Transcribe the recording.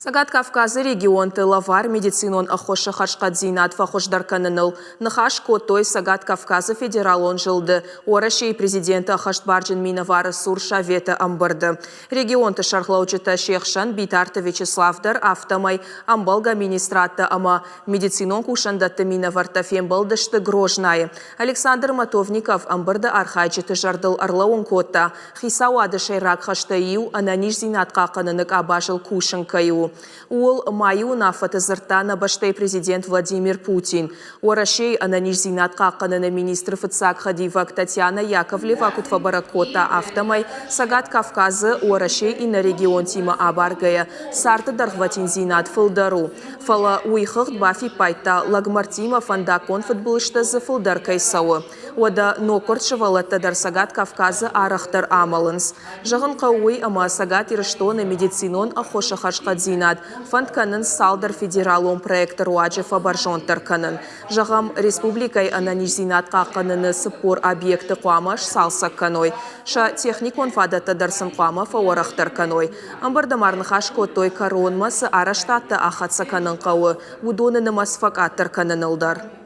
Сагат Кавказы регион тылавар медицинон ахоша хашкадзинат фахошдар каныныл. Нахаш котой Сагат Кавказы федералон жылды. Орашей президенті Ахаштбарджин миновары сурша веті амбырды. Регионты шархлаучыта Шехшан Битарты Вячеславдар автомай амбалга министраты ама медицинон кушандаты миноварта фембалдышты грожнай. Александр Матовников амбырды архайчыты жардыл арлауын кота. Хисауады шайрак хаштайю ананиш зинатқа қанынык абашыл кушын каю. Ол маю нафаты зыртана баштай президент Владимир Путин. Орашей ананиш зинатқа қаныны министр Фыцак Хадивак Татьяна Яковлева кутфабаракота автомай Сагат Кавказы орашей и на регион Тима Абаргая сарты дархватин зинат фылдару. Фала уйхыхт бафи пайта лагмартима фандакон футболыштазы фылдар кайсауы. Ода нокорчывалатта дар Сагат Кавказы арахтар амалынс. Жағын қауый ама Сагат ирыштоны медицинон ахоша хашқадзинат. Фандканын салдар федералон проекты руаджефа баржонтар канын. Жағам республикай ананиш зинатқа қаныны сыпор объекты қуамаш салса каной. Ша техникон фадата дарсын қуама фаорахтар каной. Амбардамарны хашко той коронмасы араштатты ахатса канын қауы. Удоныны масфак аттар канын ылдар.